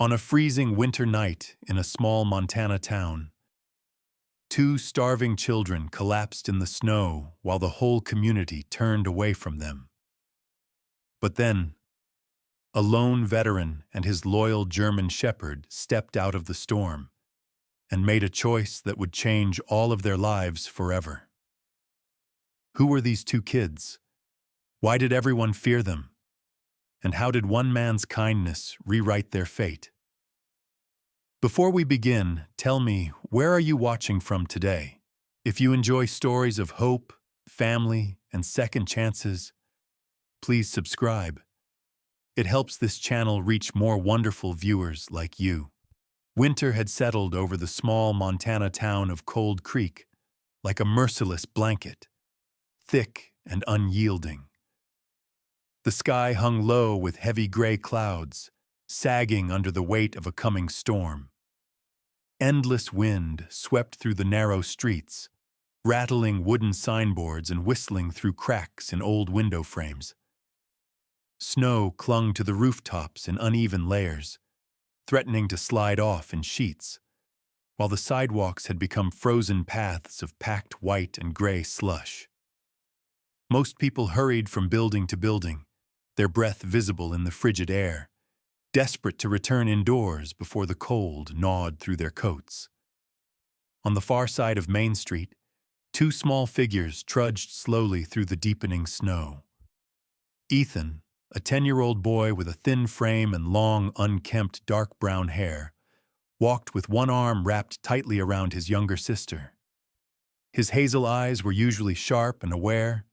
On a freezing winter night in a small Montana town, two starving children collapsed in the snow while the whole community turned away from them. But then, a lone veteran and his loyal German shepherd stepped out of the storm and made a choice that would change all of their lives forever. Who were these two kids? Why did everyone fear them? And how did one man's kindness rewrite their fate? Before we begin, tell me, where are you watching from today? If you enjoy stories of hope, family, and second chances, please subscribe. It helps this channel reach more wonderful viewers like you. Winter had settled over the small Montana town of Cold Creek like a merciless blanket, thick and unyielding. The sky hung low with heavy gray clouds, sagging under the weight of a coming storm. Endless wind swept through the narrow streets, rattling wooden signboards and whistling through cracks in old window frames. Snow clung to the rooftops in uneven layers, threatening to slide off in sheets, while the sidewalks had become frozen paths of packed white and gray slush. Most people hurried from building to building, their breath visible in the frigid air, desperate to return indoors before the cold gnawed through their coats. On the far side of Main Street, two small figures trudged slowly through the deepening snow. Ethan, a 10-year-old boy with a thin frame and long, unkempt, dark brown hair, walked with one arm wrapped tightly around his younger sister. His hazel eyes were usually sharp and aware,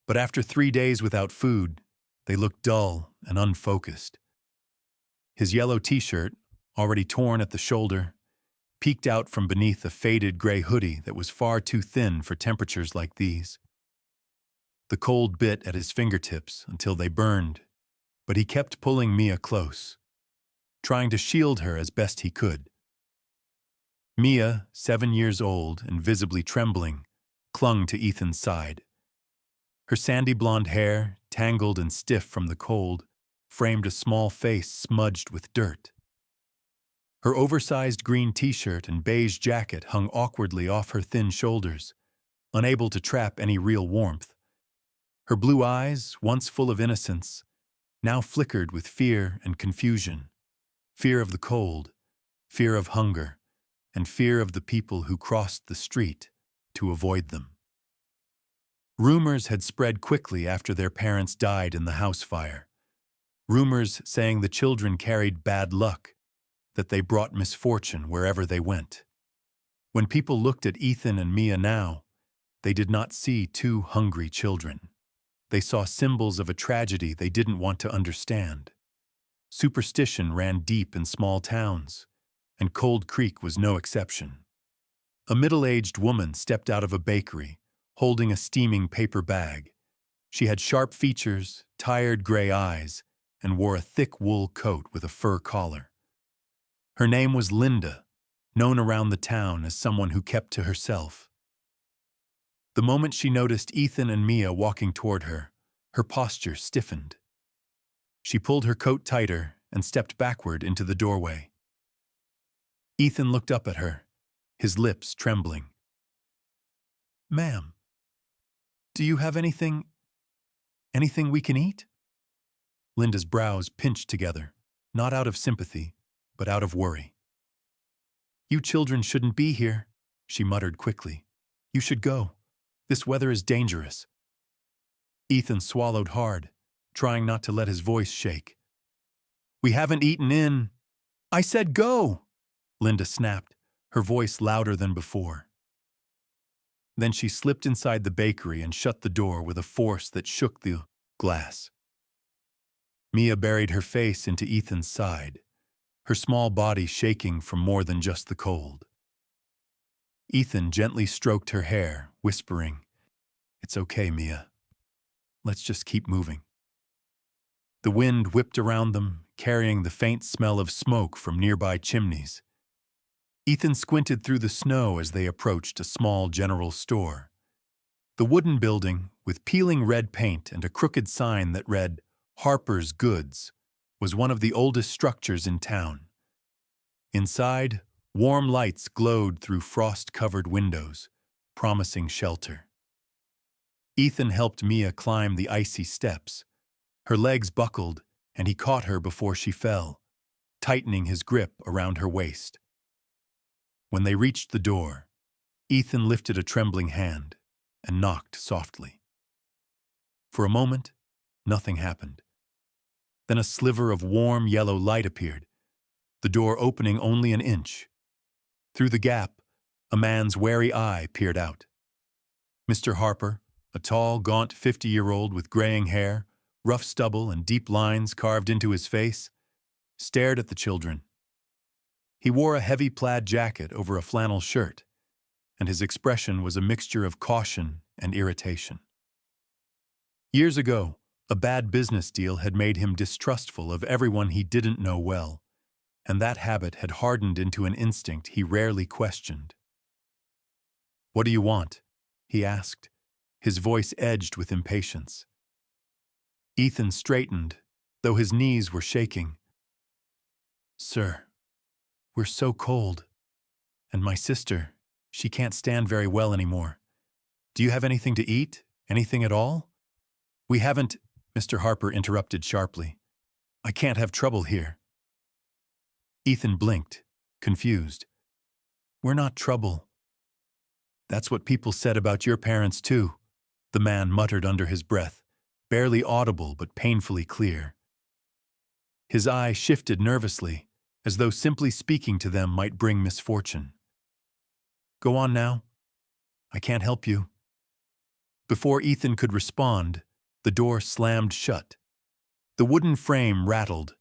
but after 3 days without food, they looked dull and unfocused. His yellow t-shirt, already torn at the shoulder, peeked out from beneath a faded gray hoodie that was far too thin for temperatures like these. The cold bit at his fingertips until they burned, but he kept pulling Mia close, trying to shield her as best he could. Mia, 7 years old and visibly trembling, clung to Ethan's side. Her sandy blonde hair, tangled and stiff from the cold, framed a small face smudged with dirt. Her oversized green t-shirt and beige jacket hung awkwardly off her thin shoulders, unable to trap any real warmth. Her blue eyes, once full of innocence, now flickered with fear and confusion. Fear of the cold, fear of hunger, and fear of the people who crossed the street to avoid them. Rumors had spread quickly after their parents died in the house fire. Rumors saying the children carried bad luck, that they brought misfortune wherever they went. When people looked at Ethan and Mia now, they did not see two hungry children. They saw symbols of a tragedy they didn't want to understand. Superstition ran deep in small towns, and Cold Creek was no exception. A middle-aged woman stepped out of a bakery, holding a steaming paper bag. She had sharp features, tired gray eyes, and wore a thick wool coat with a fur collar. Her name was Linda, known around the town as someone who kept to herself. The moment she noticed Ethan and Mia walking toward her, her posture stiffened. She pulled her coat tighter and stepped backward into the doorway. Ethan looked up at her, his lips trembling. "Ma'am, do you have anything we can eat?" Linda's brows pinched together, not out of sympathy, but out of worry. "You children shouldn't be here," she muttered quickly. "You should go. This weather is dangerous." Ethan swallowed hard, trying not to let his voice shake. "We haven't eaten in—" "I said go!" Linda snapped, her voice louder than before. Then she slipped inside the bakery and shut the door with a force that shook the glass. Mia buried her face into Ethan's side, her small body shaking from more than just the cold. Ethan gently stroked her hair, whispering, "It's okay, Mia. Let's just keep moving." The wind whipped around them, carrying the faint smell of smoke from nearby chimneys. Ethan squinted through the snow as they approached a small general store. The wooden building, with peeling red paint and a crooked sign that read, "Harper's Goods," was one of the oldest structures in town, Inside, warm lights glowed through frost-covered windows, promising shelter. Ethan helped Mia climb the icy steps. Her legs buckled, and he caught her before she fell, tightening his grip around her waist. When they reached the door, Ethan lifted a trembling hand and knocked softly. For a moment, nothing happened. Then a sliver of warm yellow light appeared, the door opening only an inch. Through the gap, a man's wary eye peered out. Mr. Harper, a tall, gaunt 50-year-old with graying hair, rough stubble and deep lines carved into his face, stared at the children. He wore a heavy plaid jacket over a flannel shirt, and his expression was a mixture of caution and irritation. Years ago, a bad business deal had made him distrustful of everyone he didn't know well, and that habit had hardened into an instinct he rarely questioned. "What do you want?" he asked, his voice edged with impatience. Ethan straightened, though his knees were shaking. "Sir, we're so cold. And my sister, she can't stand very well anymore. Do you have anything to eat? Anything at all?" "We haven't," Mr. Harper interrupted sharply. "I can't have trouble here." Ethan blinked, confused. "We're not trouble." "That's what people said about your parents, too," the man muttered under his breath, barely audible but painfully clear. His eye shifted nervously, as though simply speaking to them might bring misfortune. "Go on now. I can't help you." Before Ethan could respond, the door slammed shut. The wooden frame rattled.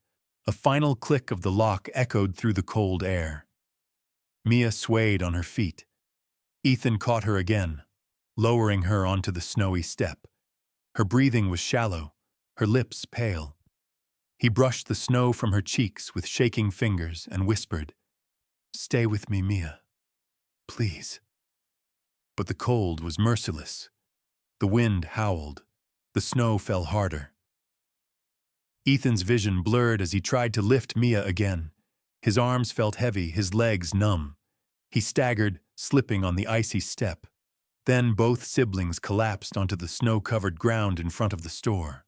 A final click of the lock echoed through the cold air. Mia swayed on her feet. Ethan caught her again, lowering her onto the snowy step. Her breathing was shallow, her lips pale. He brushed the snow from her cheeks with shaking fingers and whispered, "Stay with me, Mia. Please." But the cold was merciless. The wind howled. The snow fell harder. Ethan's vision blurred as he tried to lift Mia again. His arms felt heavy, his legs numb. He staggered, slipping on the icy step. Then both siblings collapsed onto the snow-covered ground in front of the store.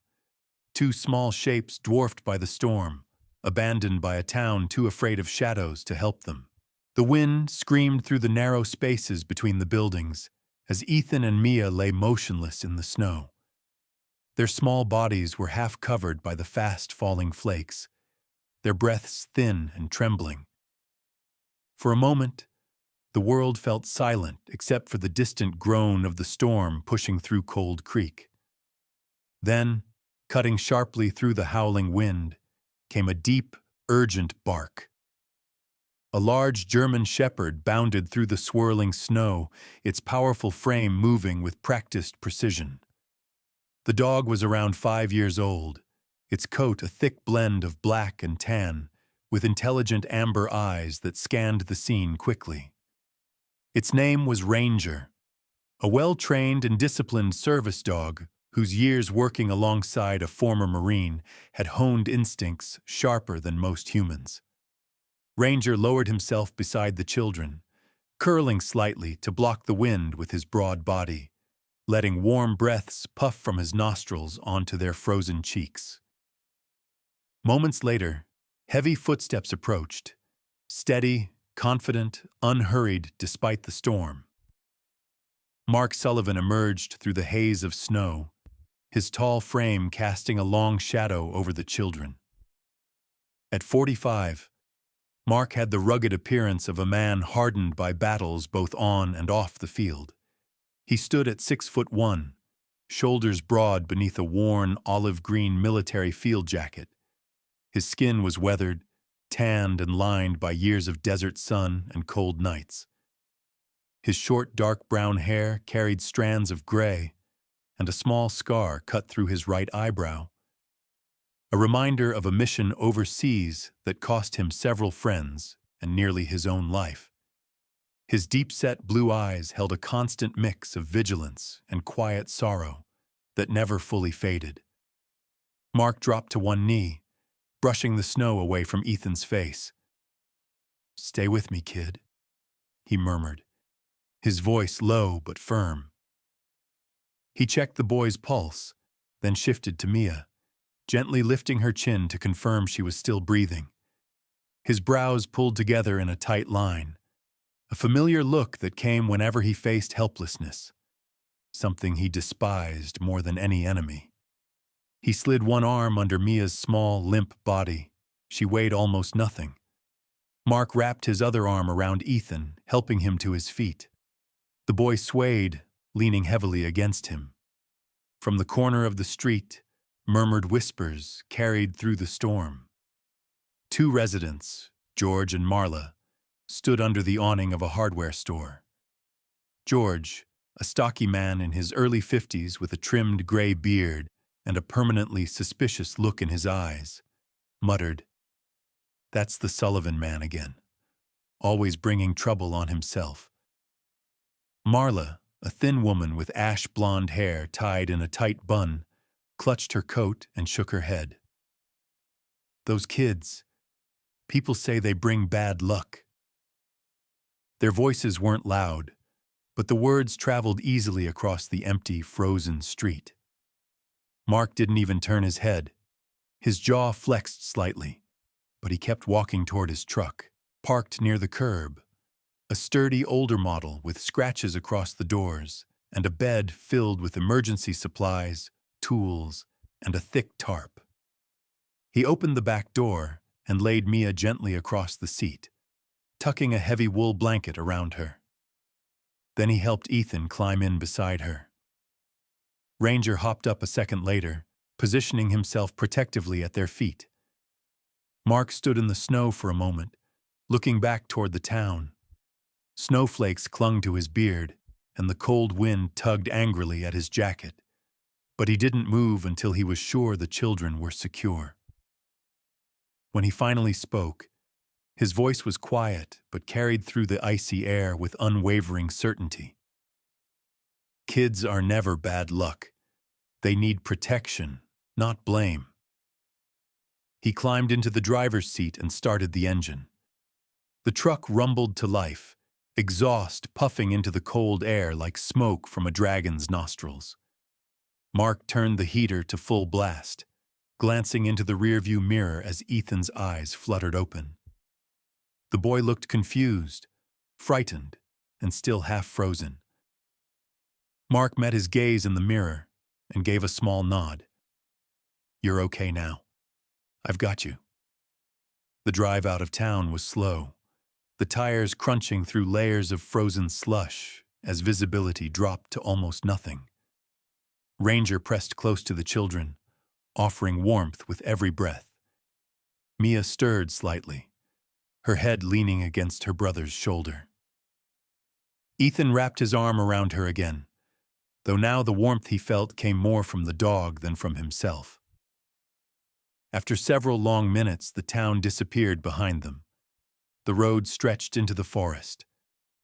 Two small shapes dwarfed by the storm, abandoned by a town too afraid of shadows to help them. The wind screamed through the narrow spaces between the buildings as Ethan and Mia lay motionless in the snow. Their small bodies were half covered by the fast-falling flakes, their breaths thin and trembling. For a moment, the world felt silent except for the distant groan of the storm pushing through Cold Creek. Then, cutting sharply through the howling wind, came a deep, urgent bark. A large German shepherd bounded through the swirling snow, its powerful frame moving with practiced precision. The dog was around 5 years old, its coat a thick blend of black and tan, with intelligent amber eyes that scanned the scene quickly. Its name was Ranger, a well-trained and disciplined service dog whose years working alongside a former Marine had honed instincts sharper than most humans. Ranger lowered himself beside the children, curling slightly to block the wind with his broad body, letting warm breaths puff from his nostrils onto their frozen cheeks. Moments later, heavy footsteps approached, steady, confident, unhurried despite the storm. Mark Sullivan emerged through the haze of snow, his tall frame casting a long shadow over the children. At 45, Mark had the rugged appearance of a man hardened by battles both on and off the field. He stood at 6'1", shoulders broad beneath a worn olive-green military field jacket. His skin was weathered, tanned and lined by years of desert sun and cold nights. His short dark brown hair carried strands of gray, and a small scar cut through his right eyebrow. A reminder of a mission overseas that cost him several friends and nearly his own life. His deep-set blue eyes held a constant mix of vigilance and quiet sorrow that never fully faded. Mark dropped to one knee, brushing the snow away from Ethan's face. "Stay with me, kid," he murmured, his voice low but firm. He checked the boy's pulse, then shifted to Mia, gently lifting her chin to confirm she was still breathing. His brows pulled together in a tight line, a familiar look that came whenever he faced helplessness, something he despised more than any enemy. He slid one arm under Mia's small, limp body. She weighed almost nothing. Mark wrapped his other arm around Ethan, helping him to his feet. The boy swayed, leaning heavily against him. From the corner of the street, murmured whispers carried through the storm. Two residents, George and Marla, stood under the awning of a hardware store. George, a stocky man in his early 50s with a trimmed gray beard and a permanently suspicious look in his eyes, muttered, "That's the Sullivan man again, always bringing trouble on himself." Marla, a thin woman with ash blonde hair tied in a tight bun, clutched her coat and shook her head. "Those kids, people say they bring bad luck." Their voices weren't loud, but the words traveled easily across the empty, frozen street. Mark didn't even turn his head. His jaw flexed slightly, but he kept walking toward his truck, parked near the curb, a sturdy older model with scratches across the doors and a bed filled with emergency supplies, tools, and a thick tarp. He opened the back door and laid Mia gently across the seat, tucking a heavy wool blanket around her. Then he helped Ethan climb in beside her. Ranger hopped up a second later, positioning himself protectively at their feet. Mark stood in the snow for a moment, looking back toward the town. Snowflakes clung to his beard, and the cold wind tugged angrily at his jacket. But he didn't move until he was sure the children were secure. When he finally spoke, his voice was quiet but carried through the icy air with unwavering certainty. "Kids are never bad luck. They need protection, not blame." He climbed into the driver's seat and started the engine. The truck rumbled to life, exhaust puffing into the cold air like smoke from a dragon's nostrils. Mark turned the heater to full blast, glancing into the rearview mirror as Ethan's eyes fluttered open. The boy looked confused, frightened, and still half frozen. Mark met his gaze in the mirror and gave a small nod. "You're okay now. I've got you." The drive out of town was slow, the tires crunching through layers of frozen slush as visibility dropped to almost nothing. Ranger pressed close to the children, offering warmth with every breath. Mia stirred slightly, her head leaning against her brother's shoulder. Ethan wrapped his arm around her again, though now the warmth he felt came more from the dog than from himself. After several long minutes, the town disappeared behind them. The road stretched into the forest,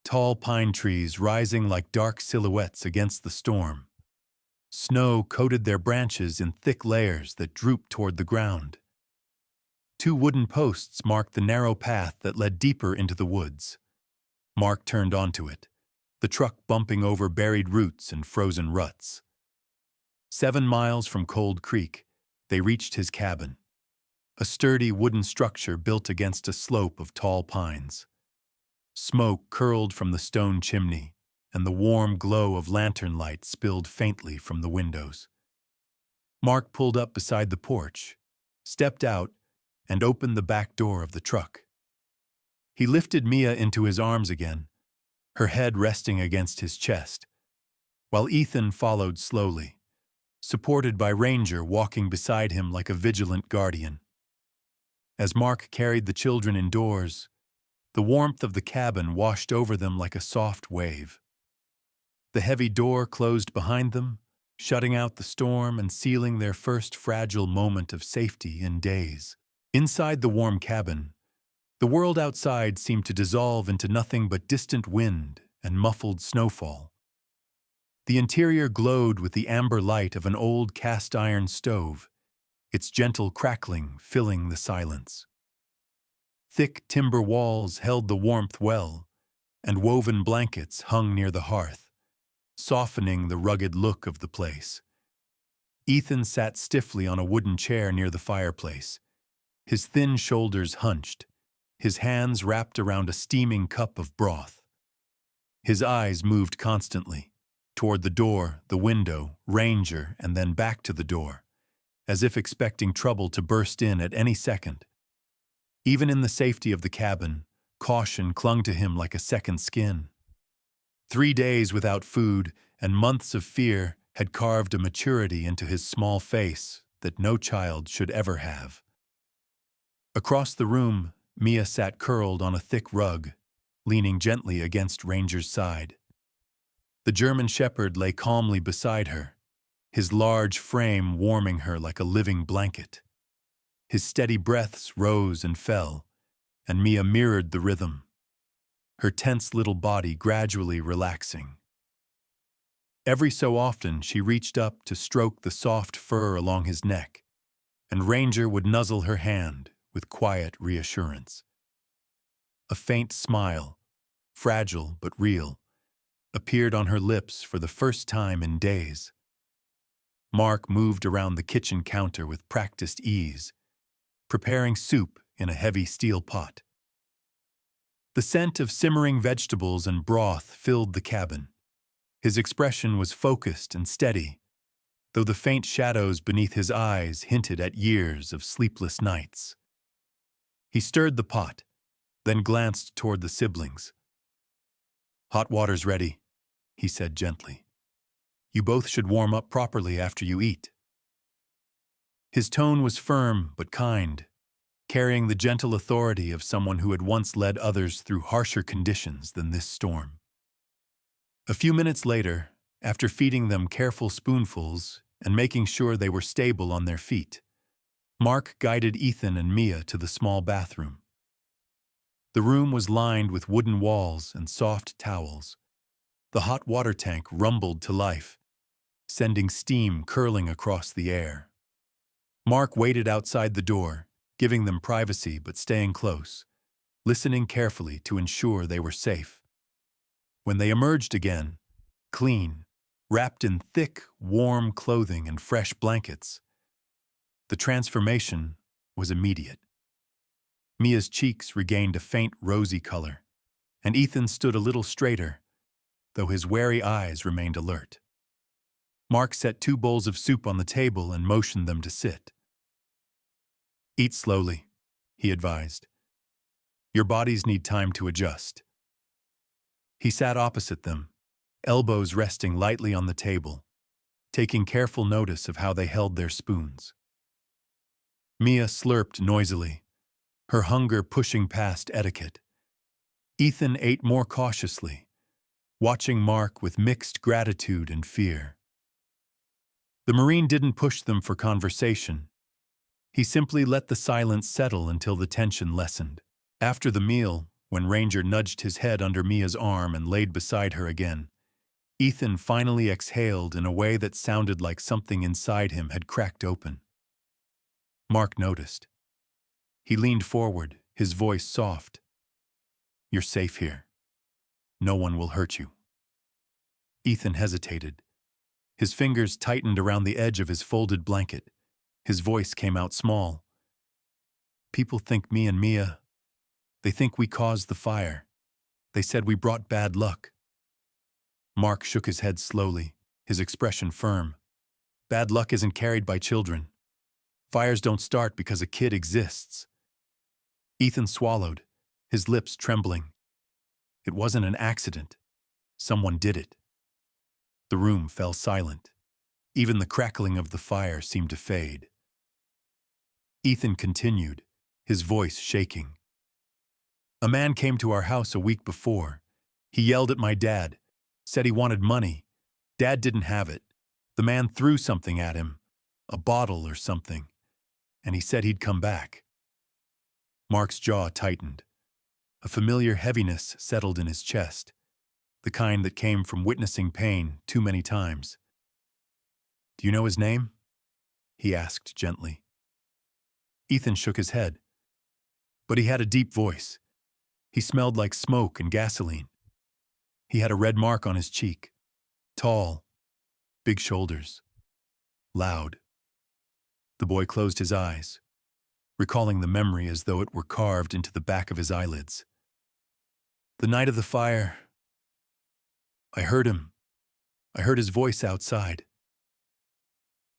tall pine trees rising like dark silhouettes against the storm. Snow coated their branches in thick layers that drooped toward the ground. Two wooden posts marked the narrow path that led deeper into the woods. Mark turned onto it, the truck bumping over buried roots and frozen ruts. 7 miles from Cold Creek, they reached his cabin, a sturdy wooden structure built against a slope of tall pines. Smoke curled from the stone chimney, and the warm glow of lantern light spilled faintly from the windows. Mark pulled up beside the porch, stepped out, and opened the back door of the truck. He lifted Mia into his arms again, her head resting against his chest, while Ethan followed slowly, supported by Ranger walking beside him like a vigilant guardian. As Mark carried the children indoors, the warmth of the cabin washed over them like a soft wave. The heavy door closed behind them, shutting out the storm and sealing their first fragile moment of safety in days. Inside the warm cabin, the world outside seemed to dissolve into nothing but distant wind and muffled snowfall. The interior glowed with the amber light of an old cast-iron stove, its gentle crackling filling the silence. Thick timber walls held the warmth well, and woven blankets hung near the hearth, softening the rugged look of the place. Ethan sat stiffly on a wooden chair near the fireplace, his thin shoulders hunched, his hands wrapped around a steaming cup of broth. His eyes moved constantly, toward the door, the window, Ranger, and then back to the door, as if expecting trouble to burst in at any second. Even in the safety of the cabin, caution clung to him like a second skin. 3 days without food and months of fear had carved a maturity into his small face that no child should ever have. Across the room, Mia sat curled on a thick rug, leaning gently against Ranger's side. The German shepherd lay calmly beside her, his large frame warming her like a living blanket. His steady breaths rose and fell, and Mia mirrored the rhythm, her tense little body gradually relaxing. Every so often she reached up to stroke the soft fur along his neck, and Ranger would nuzzle her hand with quiet reassurance. A faint smile, fragile but real, appeared on her lips for the first time in days. Mark moved around the kitchen counter with practiced ease, preparing soup in a heavy steel pot. The scent of simmering vegetables and broth filled the cabin. His expression was focused and steady, though the faint shadows beneath his eyes hinted at years of sleepless nights. He stirred the pot, then glanced toward the siblings. "Hot water's ready," he said gently. "You both should warm up properly after you eat." His tone was firm but kind, carrying the gentle authority of someone who had once led others through harsher conditions than this storm. A few minutes later, after feeding them careful spoonfuls and making sure they were stable on their feet, Mark guided Ethan and Mia to the small bathroom. The room was lined with wooden walls and soft towels. The hot water tank rumbled to life, sending steam curling across the air. Mark waited outside the door, giving them privacy but staying close, listening carefully to ensure they were safe. When they emerged again, clean, wrapped in thick, warm clothing and fresh blankets, the transformation was immediate. Mia's cheeks regained a faint rosy color, and Ethan stood a little straighter, though his wary eyes remained alert. Mark set 2 bowls of soup on the table and motioned them to sit. "Eat slowly," he advised. "Your bodies need time to adjust." He sat opposite them, elbows resting lightly on the table, taking careful notice of how they held their spoons. Mia slurped noisily, her hunger pushing past etiquette. Ethan ate more cautiously, watching Mark with mixed gratitude and fear. The Marine didn't push them for conversation. He simply let the silence settle until the tension lessened. After the meal, when Ranger nudged his head under Mia's arm and laid beside her again, Ethan finally exhaled in a way that sounded like something inside him had cracked open. Mark noticed. He leaned forward, his voice soft. "You're safe here. No one will hurt you." Ethan hesitated. His fingers tightened around the edge of his folded blanket. His voice came out small. "People think me and Mia, they think we caused the fire. They said we brought bad luck." Mark shook his head slowly, his expression firm. "Bad luck isn't carried by children. Fires don't start because a kid exists." Ethan swallowed, his lips trembling. It wasn't an accident. Someone did it. The room fell silent. Even the crackling of the fire seemed to fade. Ethan continued, his voice shaking. "A man came to our house a week before. He yelled at my dad, said he wanted money. Dad didn't have it. The man threw something at him, a bottle or something, and he said he'd come back." Mark's jaw tightened. A familiar heaviness settled in his chest, the kind that came from witnessing pain too many times. "Do you know his name?" he asked gently. Ethan shook his head. But he had a deep voice. He smelled like smoke and gasoline. He had a red mark on his cheek. Tall, big shoulders, loud. The boy closed his eyes, recalling the memory as though it were carved into the back of his eyelids. The night of the fire, I heard him. I heard his voice outside.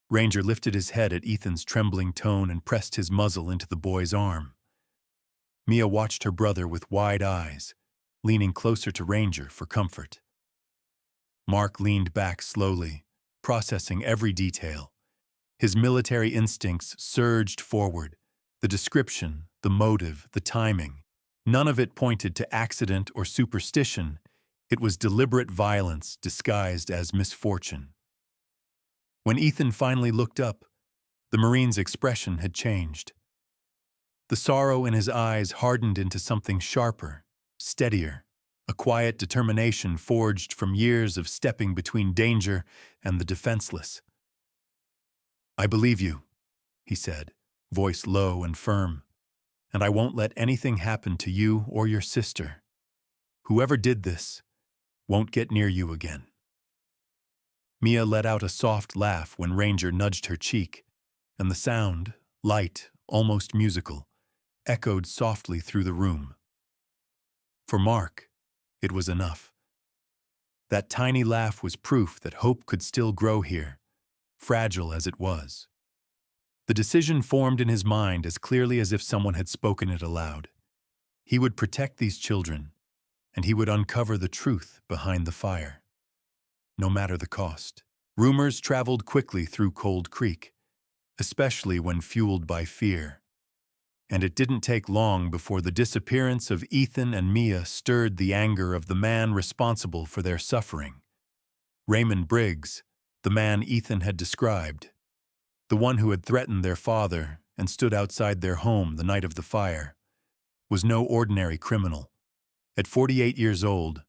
Ranger lifted his head at Ethan's trembling tone and pressed his muzzle into the boy's arm. Mia watched her brother with wide eyes, leaning closer to Ranger for comfort. Mark leaned back slowly, processing every detail. His military instincts surged forward. The description, the motive, the timing. None of it pointed to accident or superstition. It was deliberate violence disguised as misfortune. When Ethan finally looked up, the Marine's expression had changed. The sorrow in his eyes hardened into something sharper, steadier, a quiet determination forged from years of stepping between danger and the defenseless. "I believe you," he said, voice low and firm, "and I won't let anything happen to you or your sister. Whoever did this won't get near you again." Mia let out a soft laugh when Ranger nudged her cheek, and the sound, light, almost musical, echoed softly through the room. For Mark, it was enough. That tiny laugh was proof that hope could still grow here, fragile as it was. The decision formed in his mind as clearly as if someone had spoken it aloud. He would protect these children, and he would uncover the truth behind the fire, no matter the cost. Rumors traveled quickly through Cold Creek, especially when fueled by fear. And it didn't take long before the disappearance of Ethan and Mia stirred the anger of the man responsible for their suffering. Raymond Briggs, the man Ethan had described, the one who had threatened their father and stood outside their home the night of the fire, was no ordinary criminal. At 48 years old,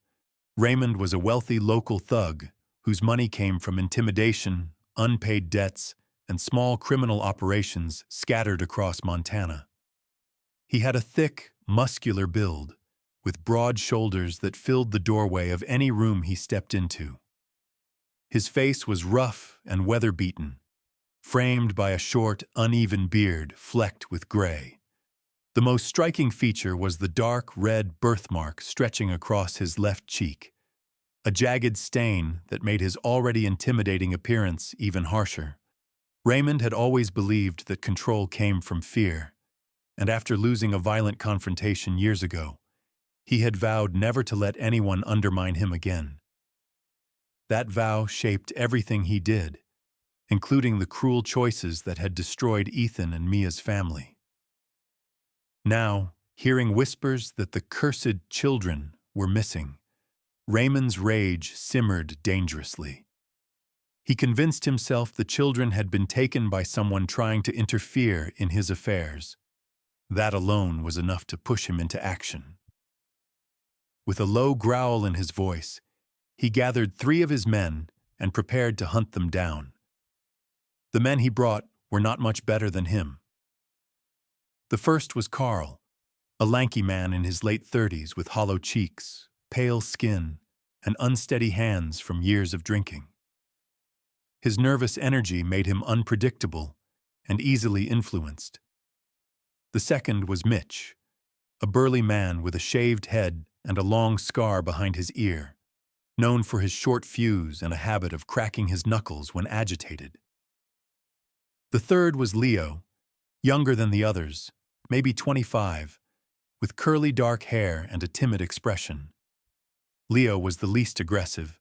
Raymond was a wealthy local thug whose money came from intimidation, unpaid debts, and small criminal operations scattered across Montana. He had a thick, muscular build, with broad shoulders that filled the doorway of any room he stepped into. His face was rough and weather-beaten, framed by a short, uneven beard flecked with gray. The most striking feature was the dark red birthmark stretching across his left cheek, a jagged stain that made his already intimidating appearance even harsher. Raymond had always believed that control came from fear, and after losing a violent confrontation years ago, he had vowed never to let anyone undermine him again. That vow shaped everything he did, including the cruel choices that had destroyed Ethan and Mia's family. Now, hearing whispers that the cursed children were missing, Raymond's rage simmered dangerously. He convinced himself the children had been taken by someone trying to interfere in his affairs. That alone was enough to push him into action. With a low growl in his voice, he gathered 3 of his men and prepared to hunt them down. The men he brought were not much better than him. The first was Carl, a lanky man in his late 30s with hollow cheeks, pale skin, and unsteady hands from years of drinking. His nervous energy made him unpredictable and easily influenced. The second was Mitch, a burly man with a shaved head and a long scar behind his ear, known for his short fuse and a habit of cracking his knuckles when agitated. The third was Leo, younger than the others, maybe 25, with curly dark hair and a timid expression. Leo was the least aggressive,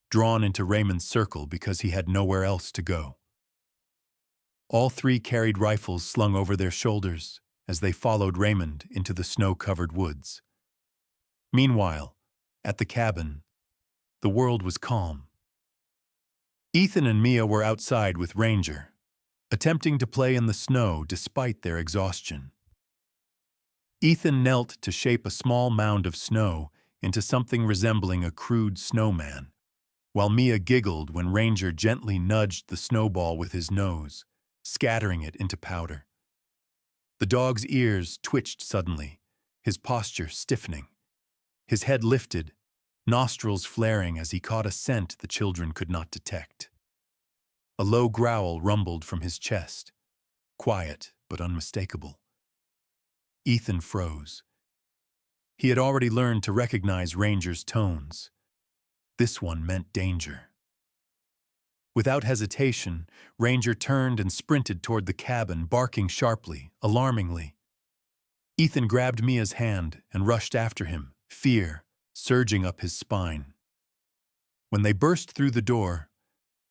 drawn into Raymond's circle because he had nowhere else to go. All 3 carried rifles slung over their shoulders as they followed Raymond into the snow-covered woods. Meanwhile, at the cabin, the world was calm. Ethan and Mia were outside with Ranger, attempting to play in the snow despite their exhaustion. Ethan knelt to shape a small mound of snow into something resembling a crude snowman, while Mia giggled when Ranger gently nudged the snowball with his nose, scattering it into powder. The dog's ears twitched suddenly, his posture stiffening. His head lifted, nostrils flaring as he caught a scent the children could not detect. A low growl rumbled from his chest, quiet but unmistakable. Ethan froze. He had already learned to recognize Ranger's tones. This one meant danger. Without hesitation, Ranger turned and sprinted toward the cabin, barking sharply, alarmingly. Ethan grabbed Mia's hand and rushed after him, fear surging up his spine. When they burst through the door,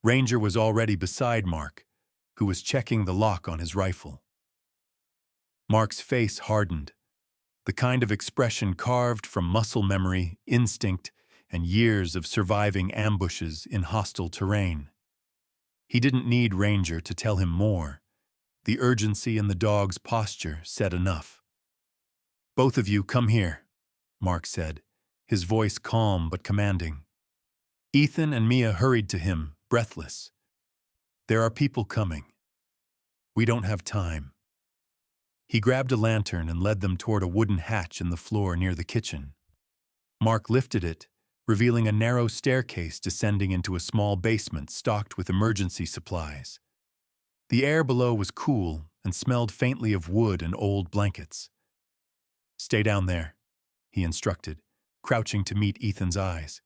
Ranger was already beside Mark, who was checking the lock on his rifle. Mark's face hardened, the kind of expression carved from muscle memory, instinct, and years of surviving ambushes in hostile terrain. He didn't need Ranger to tell him more. The urgency in the dog's posture said enough. "Both of you, come here," Mark said, his voice calm but commanding. Ethan and Mia hurried to him, breathless. "There are people coming. We don't have time." He grabbed a lantern and led them toward a wooden hatch in the floor near the kitchen. Mark lifted it, revealing a narrow staircase descending into a small basement stocked with emergency supplies. The air below was cool and smelled faintly of wood and old blankets. "Stay down there," he instructed, crouching to meet Ethan's eyes.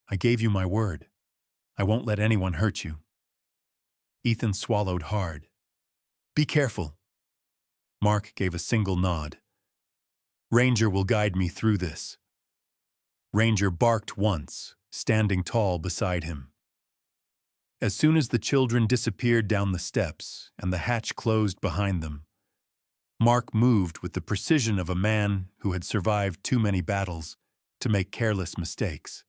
"I gave you my word. I won't let anyone hurt you." Ethan swallowed hard. "Be careful." Mark gave a single nod. "Ranger will guide me through this." Ranger barked once, standing tall beside him. As soon as the children disappeared down the steps and the hatch closed behind them, Mark moved with the precision of a man who had survived too many battles to make careless mistakes.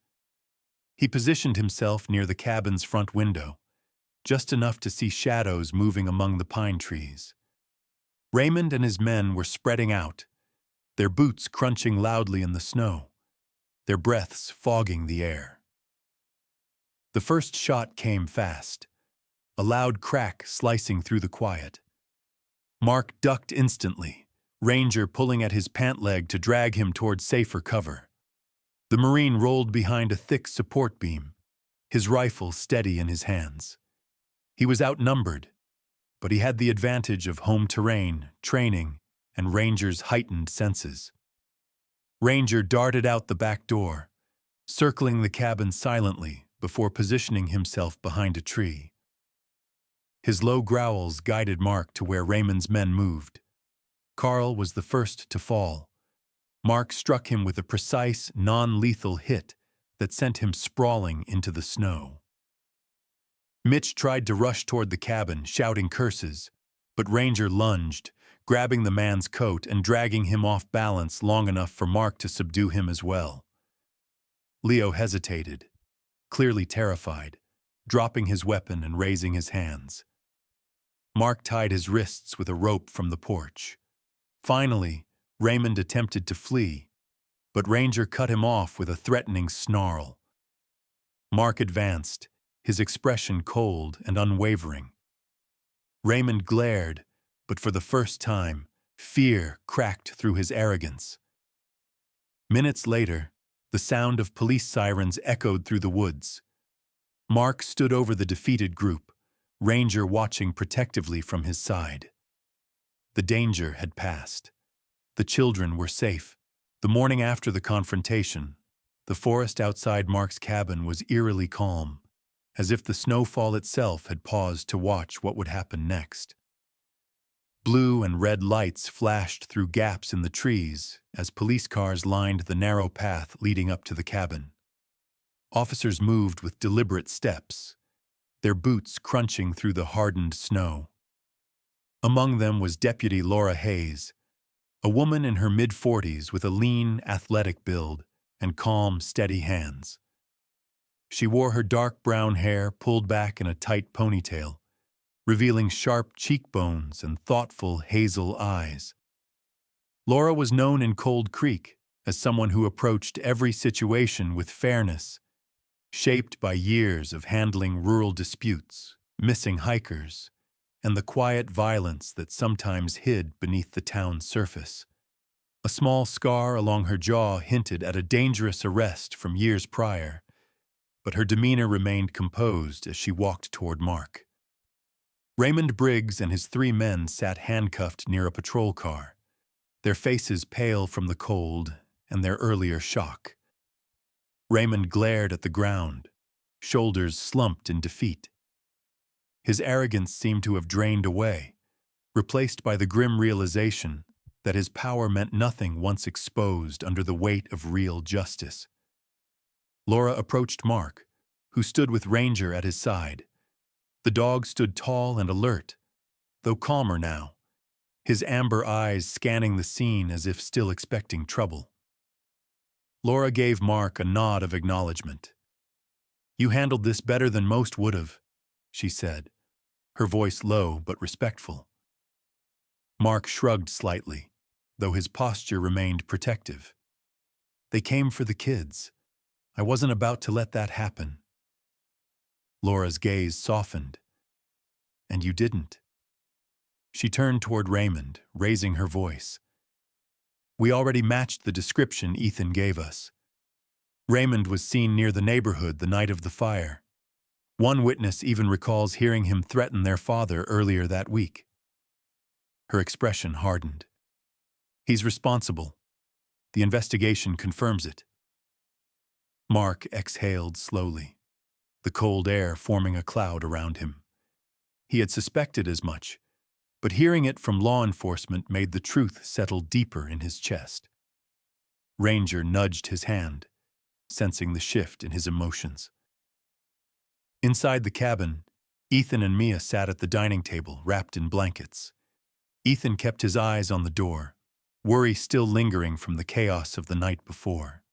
He positioned himself near the cabin's front window, just enough to see shadows moving among the pine trees. Raymond and his men were spreading out, their boots crunching loudly in the snow, their breaths fogging the air. The first shot came fast, a loud crack slicing through the quiet. Mark ducked instantly, Ranger pulling at his pant leg to drag him toward safer cover. The Marine rolled behind a thick support beam, his rifle steady in his hands. He was outnumbered, but he had the advantage of home terrain, training, and Ranger's heightened senses. Ranger darted out the back door, circling the cabin silently before positioning himself behind a tree. His low growls guided Mark to where Raymond's men moved. Carl was the first to fall. Mark struck him with a precise, non-lethal hit that sent him sprawling into the snow. Mitch tried to rush toward the cabin, shouting curses, but Ranger lunged, grabbing the man's coat and dragging him off balance long enough for Mark to subdue him as well. Leo hesitated, clearly terrified, dropping his weapon and raising his hands. Mark tied his wrists with a rope from the porch. Finally, Raymond attempted to flee, but Ranger cut him off with a threatening snarl. Mark advanced, his expression cold and unwavering. Raymond glared, but for the first time, fear cracked through his arrogance. Minutes later, the sound of police sirens echoed through the woods. Mark stood over the defeated group, Ranger watching protectively from his side. The danger had passed. The children were safe. The morning after the confrontation, the forest outside Mark's cabin was eerily calm, as if the snowfall itself had paused to watch what would happen next. Blue and red lights flashed through gaps in the trees as police cars lined the narrow path leading up to the cabin. Officers moved with deliberate steps, their boots crunching through the hardened snow. Among them was Deputy Laura Hayes, a woman in her mid-40s with a lean, athletic build and calm, steady hands. She wore her dark brown hair pulled back in a tight ponytail, revealing sharp cheekbones and thoughtful hazel eyes. Laura was known in Cold Creek as someone who approached every situation with fairness, shaped by years of handling rural disputes, missing hikers, and the quiet violence that sometimes hid beneath the town's surface. A small scar along her jaw hinted at a dangerous arrest from years prior, but her demeanor remained composed as she walked toward Mark. Raymond Briggs and his 3 men sat handcuffed near a patrol car, their faces pale from the cold and their earlier shock. Raymond glared at the ground, shoulders slumped in defeat. His arrogance seemed to have drained away, replaced by the grim realization that his power meant nothing once exposed under the weight of real justice. Laura approached Mark, who stood with Ranger at his side. The dog stood tall and alert, though calmer now, his amber eyes scanning the scene as if still expecting trouble. Laura gave Mark a nod of acknowledgement. "You handled this better than most would have," she said, her voice low but respectful. Mark shrugged slightly, though his posture remained protective. "They came for the kids. I wasn't about to let that happen." Laura's gaze softened. "And you didn't." She turned toward Raymond, raising her voice. "We already matched the description Ethan gave us. Raymond was seen near the neighborhood the night of the fire. One witness even recalls hearing him threaten their father earlier that week." Her expression hardened. "He's responsible. The investigation confirms it." Mark exhaled slowly, the cold air forming a cloud around him. He had suspected as much, but hearing it from law enforcement made the truth settle deeper in his chest. Ranger nudged his hand, sensing the shift in his emotions. Inside the cabin, Ethan and Mia sat at the dining table, wrapped in blankets. Ethan kept his eyes on the door, worry still lingering from the chaos of the night before.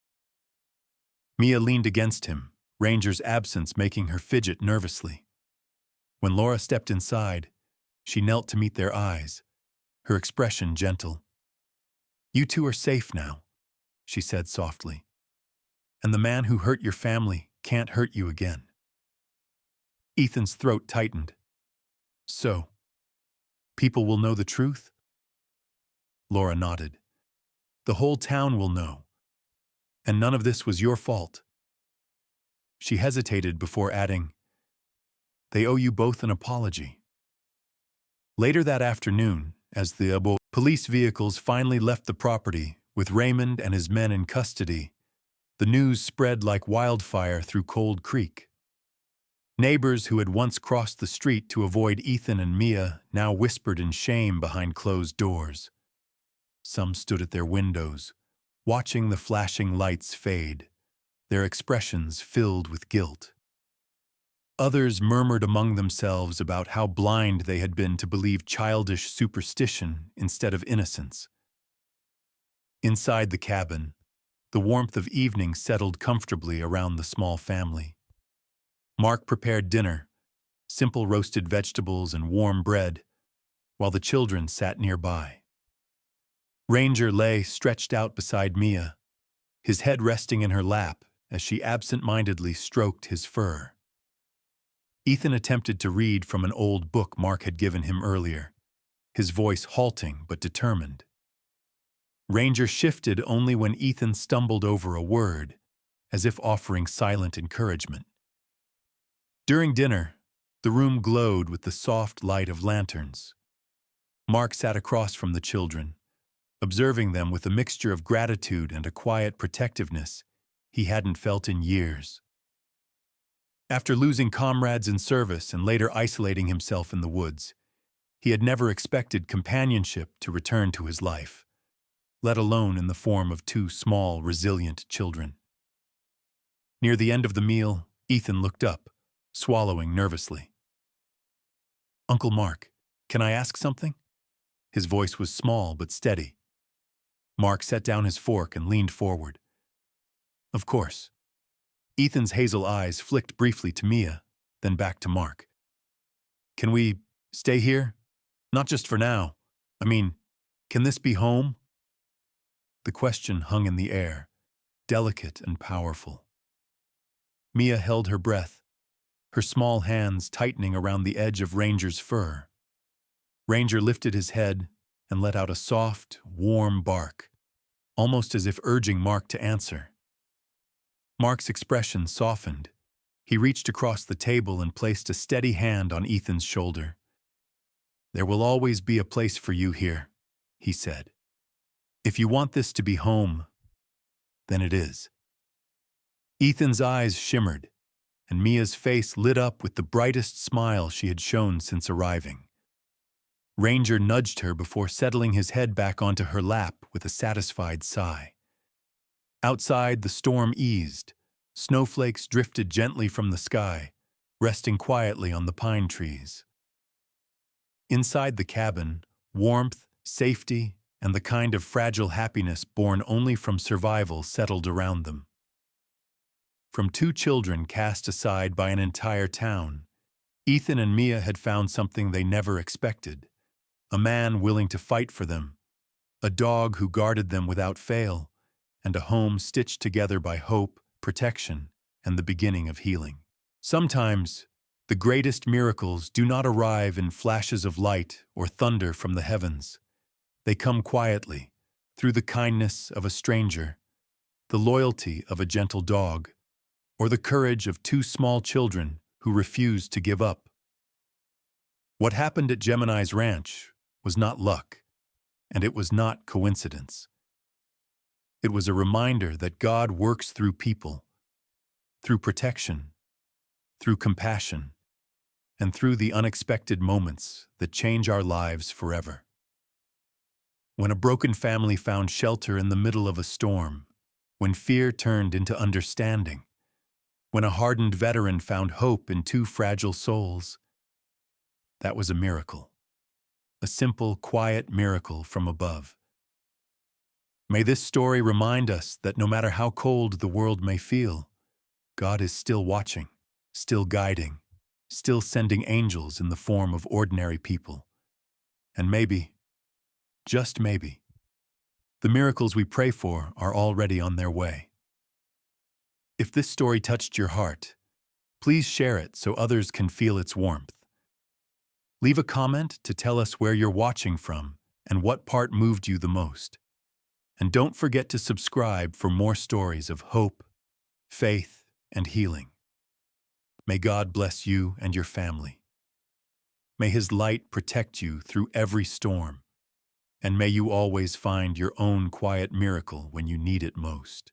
Mia leaned against him, Ranger's absence making her fidget nervously. When Laura stepped inside, she knelt to meet their eyes, her expression gentle. "You two are safe now," she said softly. "And the man who hurt your family can't hurt you again." Ethan's throat tightened. "So, people will know the truth?" Laura nodded. "The whole town will know. And none of this was your fault." She hesitated before adding, "They owe you both an apology." Later that afternoon, as the police vehicles finally left the property with Raymond and his men in custody, the news spread like wildfire through Cold Creek. Neighbors who had once crossed the street to avoid Ethan and Mia now whispered in shame behind closed doors. Some stood at their windows, watching the flashing lights fade, their expressions filled with guilt. Others murmured among themselves about how blind they had been to believe childish superstition instead of innocence. Inside the cabin, the warmth of evening settled comfortably around the small family. Mark prepared dinner, simple roasted vegetables and warm bread, while the children sat nearby. Ranger lay stretched out beside Mia, his head resting in her lap as she absent-mindedly stroked his fur. Ethan attempted to read from an old book Mark had given him earlier, his voice halting but determined. Ranger shifted only when Ethan stumbled over a word, as if offering silent encouragement. During dinner, the room glowed with the soft light of lanterns. Mark sat across from the children, observing them with a mixture of gratitude and a quiet protectiveness he hadn't felt in years. After losing comrades in service and later isolating himself in the woods, he had never expected companionship to return to his life, let alone in the form of 2 small, resilient children. Near the end of the meal, Ethan looked up, swallowing nervously. "Uncle Mark, can I ask something?" His voice was small but steady. Mark set down his fork and leaned forward. "Of course." Ethan's hazel eyes flicked briefly to Mia, then back to Mark. "Can we stay here? Not just for now. I mean, can this be home?" The question hung in the air, delicate and powerful. Mia held her breath, her small hands tightening around the edge of Ranger's fur. Ranger lifted his head and let out a soft, warm bark, almost as if urging Mark to answer. Mark's expression softened. He reached across the table and placed a steady hand on Ethan's shoulder. "There will always be a place for you here," he said. "If you want this to be home, then it is." Ethan's eyes shimmered, and Mia's face lit up with the brightest smile she had shown since arriving. Ranger nudged her before settling his head back onto her lap with a satisfied sigh. Outside, the storm eased. Snowflakes drifted gently from the sky, resting quietly on the pine trees. Inside the cabin, warmth, safety, and the kind of fragile happiness born only from survival settled around them. From two children cast aside by an entire town, Ethan and Mia had found something they never expected: a man willing to fight for them, a dog who guarded them without fail, and a home stitched together by hope, protection, and the beginning of healing. Sometimes, the greatest miracles do not arrive in flashes of light or thunder from the heavens. They come quietly, through the kindness of a stranger, the loyalty of a gentle dog, or the courage of two small children who refused to give up. What happened at Gemini's ranch was not luck, and it was not coincidence. It was a reminder that God works through people, through protection, through compassion, and through the unexpected moments that change our lives forever. When a broken family found shelter in the middle of a storm, when fear turned into understanding, when a hardened veteran found hope in two fragile souls, that was a miracle. A simple, quiet miracle from above. May this story remind us that no matter how cold the world may feel, God is still watching, still guiding, still sending angels in the form of ordinary people. And maybe, just maybe, the miracles we pray for are already on their way. If this story touched your heart, please share it so others can feel its warmth. Leave a comment to tell us where you're watching from and what part moved you the most. And don't forget to subscribe for more stories of hope, faith, and healing. May God bless you and your family. May His light protect you through every storm, and may you always find your own quiet miracle when you need it most.